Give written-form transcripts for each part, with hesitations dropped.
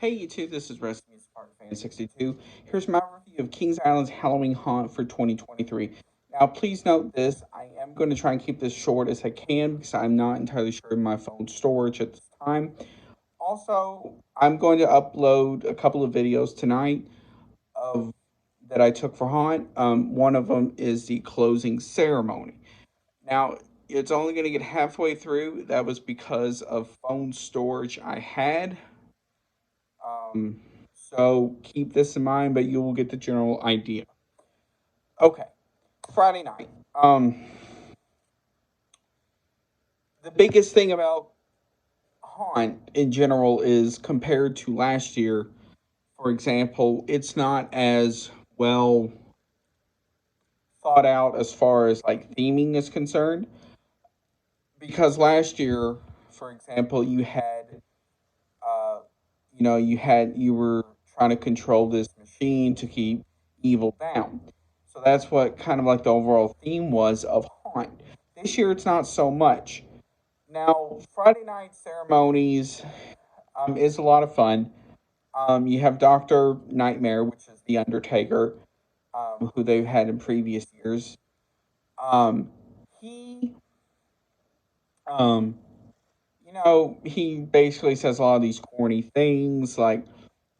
Hey YouTube, this is Rescue Spark Fan 62. Here's my review of Kings Island's Halloween Haunt for 2023. Now, please note this, I am going to try and keep this short as I can because I'm not entirely sure of my phone storage at this time. Also, I'm going to upload a couple of videos tonight of that I took for Haunt. One of them is the closing ceremony. Now, it's only going to get halfway through. That was because of phone storage I had. Um, so keep this in mind, but you will get the general idea. Okay, Friday night. The biggest thing about Haunt in general is compared to last year, for example, it's not as well thought out as far as like theming is concerned. Because last year, for example, uh, you were trying to control this machine to keep evil down. So that's what kind of like the overall theme was of Haunt. This year, it's not so much. Now, Friday night ceremonies is a lot of fun. You have Doctor Nightmare, which is the Undertaker, who they've had in previous years. Um, he, um, he basically says a lot of these corny things like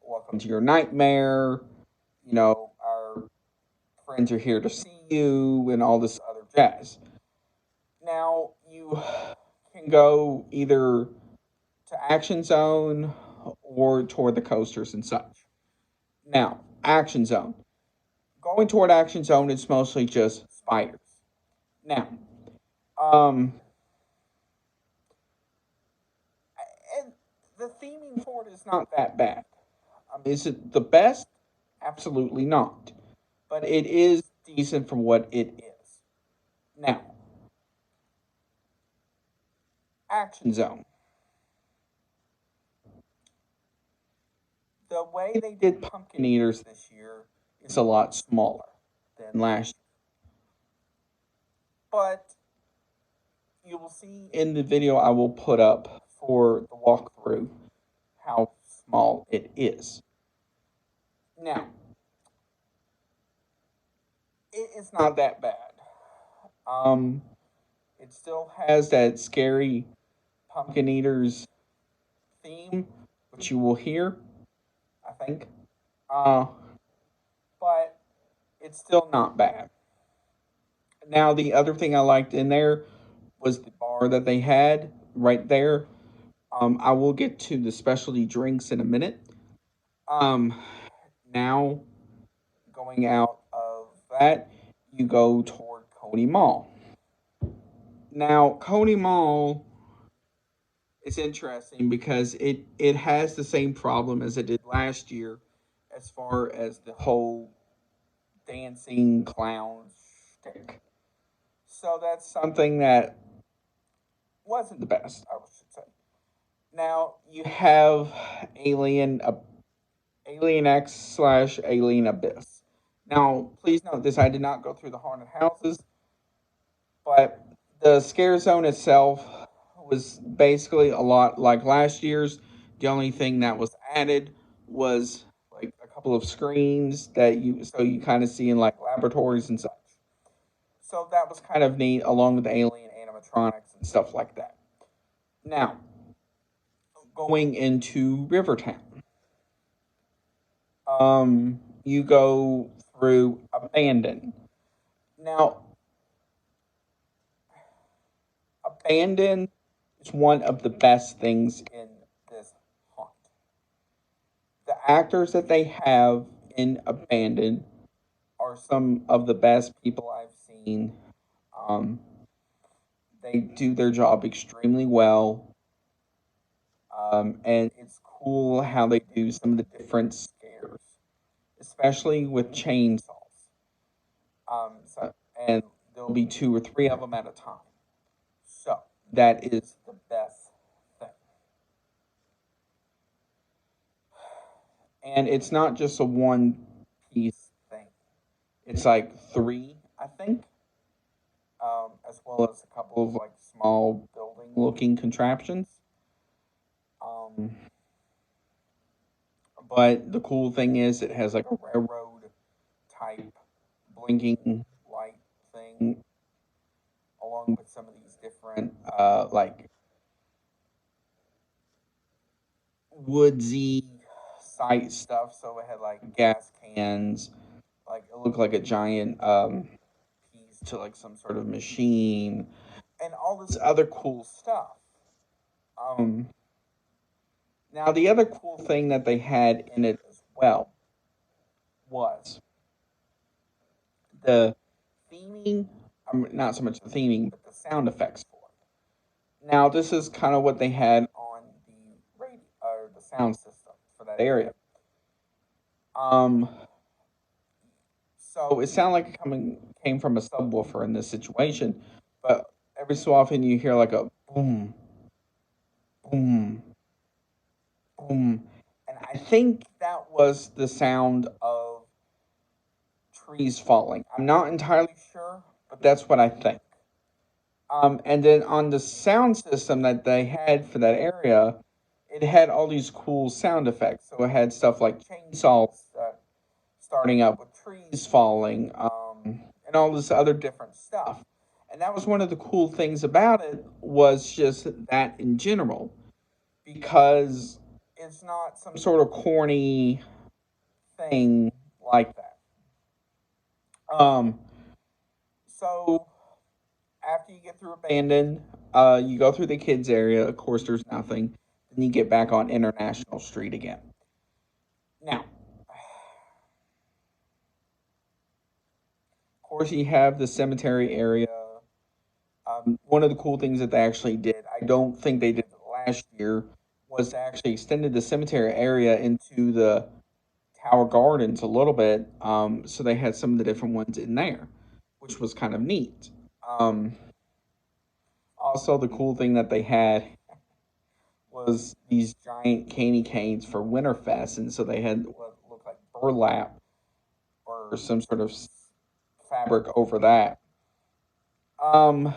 "Welcome to your nightmare." Our friends are here to see you, and all this other jazz. Now, you can go either to Action Zone or toward the coasters and such. Now, Action Zone. Going toward Action Zone, it's mostly just spiders. Now, um, and the theming for it is not that bad. Is it the best? Absolutely not. But it is decent for what it is. Now, Action Zone. The way they did Pumpkin Eaters this year is a lot smaller than last year. But you will see in the video I will put up for the walkthrough how small it is. Now, it is not that bad. Um, it still has that scary Pumpkin Eaters theme, which you will hear, I think. Uh, but it's still not bad. Now, the other thing I liked in there was the bar that they had right there. I will get to the specialty drinks in a minute. Um, Now, going out of that, you go toward Coney Mall. Now, Coney Mall is interesting because it has the same problem as it did last year as far as the whole dancing clown stick. So that's something that wasn't the best, I should say. Now you have Alien Alien X slash Alien Abyss. Now, please note this: I did not go through the haunted houses, but the scare zone itself was basically a lot like last year's. The only thing that was added was like a couple of screens that you kind of see in like laboratories and such. So that was kind of neat, along with the alien animatronics and stuff like that. Now, going into Rivertown, you go through Abandon. Now, Abandon is one of the best things in this haunt. The actors that they have in Abandon are some of the best people I've seen. Um, they do their job extremely well, and it's cool how they do some of the different scares, especially with chainsaws. And there'll be two or three of them at a time. So that is the best thing. And it's not just a one piece thing. It's like three, I think, as well as a couple of like small building looking contraptions. Um, But the cool thing is it has like a railroad type blinking light thing along with some of these different like woodsy site stuff. So it had like gas cans, like it looked like a giant piece to like some sort of machine, and all this other cool stuff. Um, Now the other cool thing that they had in it as well was the theming. Not so much the theming, but the sound effects for it. Now this is kind of what they had on the radio or the sound system for that area. Um, so it sounded like it came from a subwoofer in this situation, but every so often you hear like a boom, boom, boom, and I think that was the sound of trees falling. I'm not entirely sure, but that's what I think. And then on the sound system that they had for that area, it had all these cool sound effects. So it had stuff like chainsaws starting up with trees falling, and all this other different stuff. And that was one of the cool things about it was just that in general, because it's not some sort of corny thing like that. Um, so after you get through Abandon, you go through the kids area. Of course, there's nothing. Then you get back on International Street again. Now, of course, you have the cemetery area. One of the cool things that they actually did, I don't think they did it last year, was they actually extended the cemetery area into the Tower Gardens a little bit. So they had some of the different ones in there, which was kind of neat. Um, Also, the cool thing that they had was these giant candy canes for Winterfest, and so they had what looked like burlap or some sort of fabric over that. Um,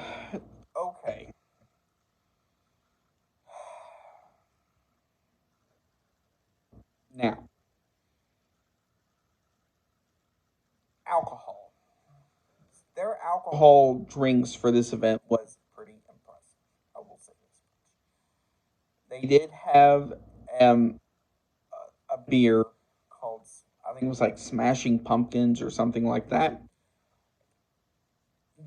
okay. Now, alcohol. Their alcohol drinks for this event was pretty impressive. I will say this much. They did have um a beer called, I think it was like Smashing Pumpkins or something like that.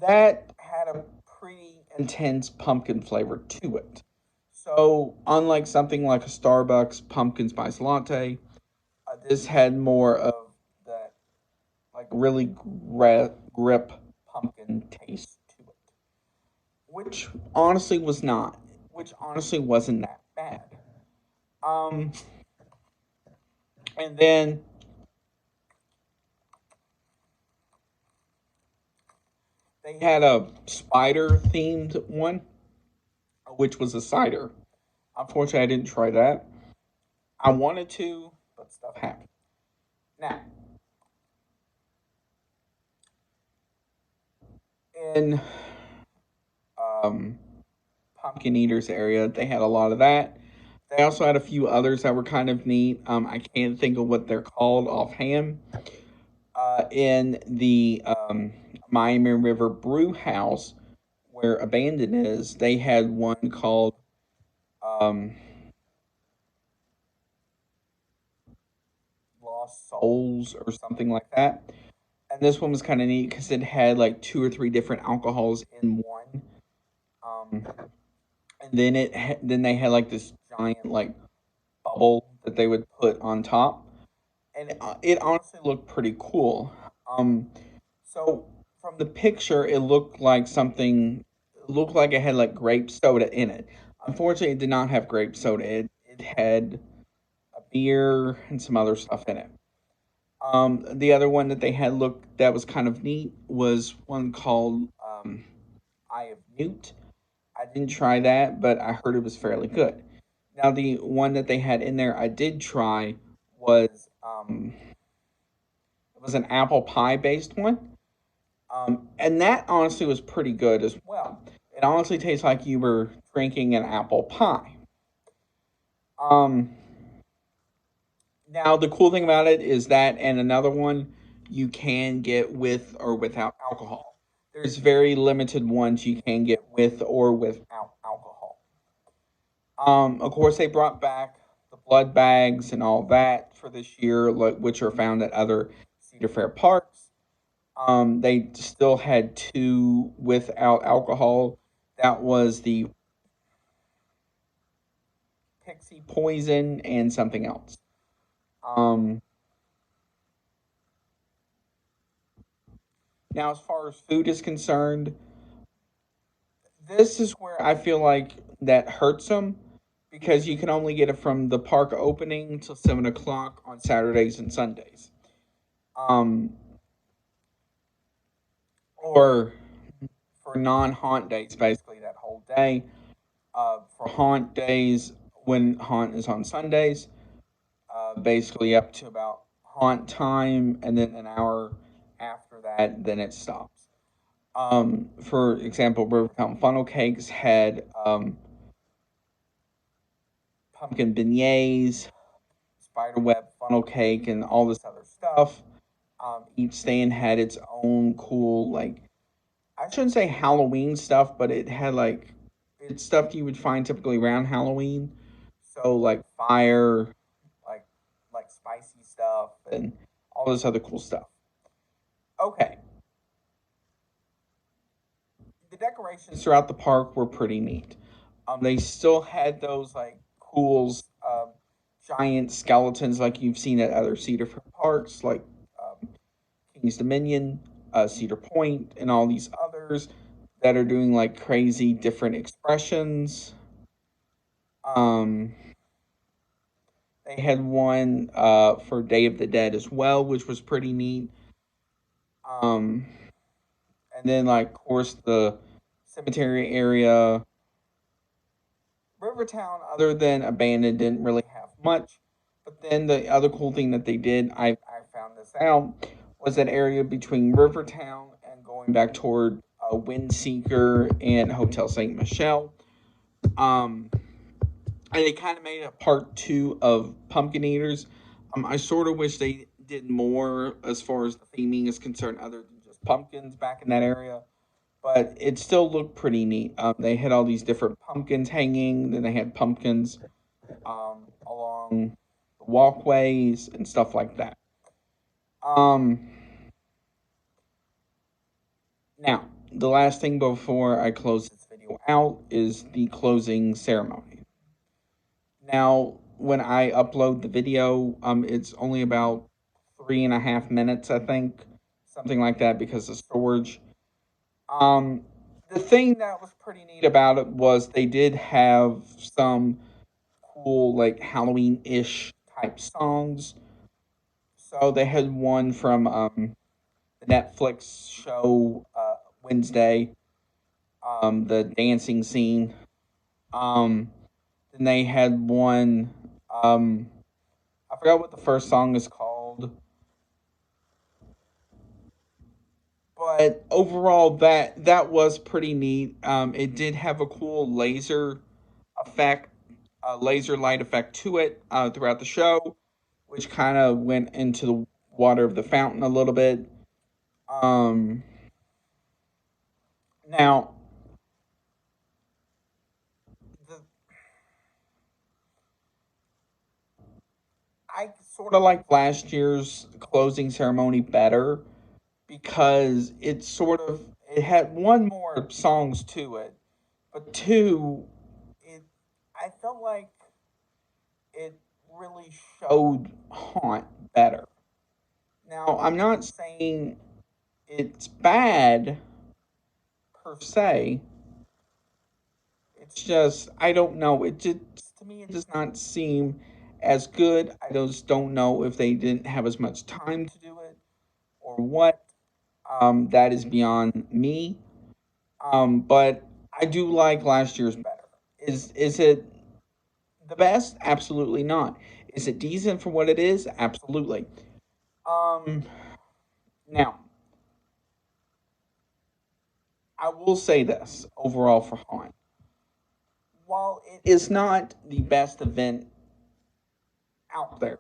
That had a pretty intense pumpkin flavor to it. So, unlike something like a Starbucks pumpkin spice latte, this had more of that, like, really grip pumpkin taste to it, which honestly was not, which honestly wasn't that bad. Um, and then they had a spider themed one, which was a cider. Unfortunately, I didn't try that. I wanted to, but stuff happened. Now, in um, Pumpkin Eaters area, they had a lot of that. They also had a few others that were kind of neat. I can't think of what they're called offhand. In the Miami River Brew House, where Abandon is, they had one called um, Lost Souls or something like that. And this one was kind of neat because it had like two or three different alcohols in one. Um, and then then they had like this giant like bubble that they would put on top, and it honestly looked pretty cool. Um, so from the picture, it looked like something. It looked like it had like grape soda in it. Unfortunately, it did not have grape soda. It had a beer and some other stuff in it. The other one that they had looked that was kind of neat was one called Eye of Newt. I didn't try that, but I heard it was fairly good. Now, the one that they had in there I did try was it was an apple pie based one, and that honestly was pretty good as well. It honestly tastes like you were drinking an apple pie. Um, Now, the cool thing about it is that, and another one, you can get with or without alcohol. There's very limited ones you can get with or without alcohol. Of course, they brought back the blood bags and all that for this year, which are found at other Cedar Fair parks. They still had two without alcohol. That was the Pixie Poison and something else. Um, Now, as far as food is concerned, this is where I feel like that hurts them because you can only get it from the park opening till 7 o'clock on Saturdays and Sundays. Um, or for non-haunt days, basically that whole day. For haunt days, when haunt is on Sundays, basically up to about haunt time, and then an hour after that, then it stops. For example, Rivertown Funnel Cakes had pumpkin beignets, spiderweb funnel cake, and all this other stuff. Each stand had its own cool, like, I shouldn't say Halloween stuff, but it had like it's stuff you would find typically around Halloween. So like fire, like like spicy stuff, and all this other cool stuff. Okay, the decorations throughout the park were pretty neat. They still had those like cool giant skeletons like you've seen at other Cedar Fair parks, like King's Dominion, Cedar Point, and all these others that are doing like crazy different expressions. Um, they had one for Day of the Dead as well, which was pretty neat. Um, and then, like, of course, the cemetery area. Rivertown, other than abandoned, didn't really have much. But then the other cool thing that they did, I found this out, was that area between Rivertown and going back toward Windseeker and Hotel St. Michelle. Um, and they kind of made a part two of Pumpkin Eaters. I sort of wish they did more as far as the theming is concerned, other than just pumpkins back in that area. But it still looked pretty neat. They had all these different pumpkins hanging. Then they had pumpkins along the walkways and stuff like that. Um, Now, the last thing before I close this video out is the closing ceremony. Now, when I upload the video, it's only about 3.5 minutes, I think, something like that, because of storage. Um, the thing that was pretty neat about it was they did have some cool, like Halloween-ish type songs. So they had one from the Netflix show Wednesday, the dancing scene. Um, then they had one. I forgot what the first song is called, but overall, that was pretty neat. It did have a cool laser effect, laser light effect to it throughout the show, which kind of went into the water of the fountain a little bit. Um, Now, the, I sort of like last year's closing ceremony better because it had one more songs to it, but two, it I felt like it really showed Haunt better. Now, I'm not saying it's bad per se. It's just I don't know. It just to me it does not seem as good. I just don't know if they didn't have as much time to do it or what. That is beyond me. But I do like last year's better. Is it the best? Absolutely not. Is it decent for what it is? Absolutely. Um, Now I will say this overall for Haunt. While it is not the best event out there,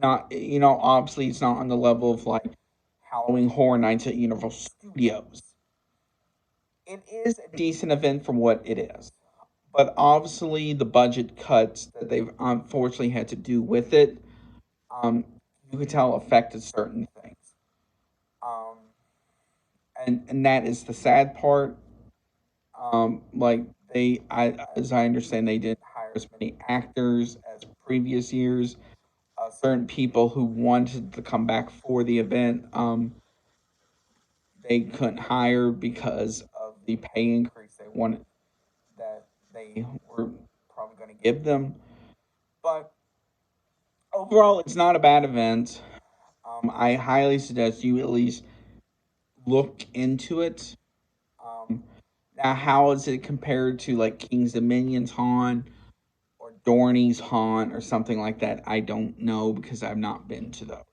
not, obviously it's not on the level of like Halloween Horror Nights at Universal Studios. It is a decent event for what it is. But obviously, the budget cuts that they've unfortunately had to do with it, um, you could tell affected certain things. Um, and that is the sad part. Like as I understand, they didn't hire as many actors as previous years. Certain people who wanted to come back for the event, they couldn't hire because of the pay increase they wanted that they were probably going to give them. But overall, it's not a bad event. I highly suggest you at least look into it. Um, Now, how is it compared to like King's Dominion's Haunt or Dorney's Haunt or something like that? I don't know because I've not been to those.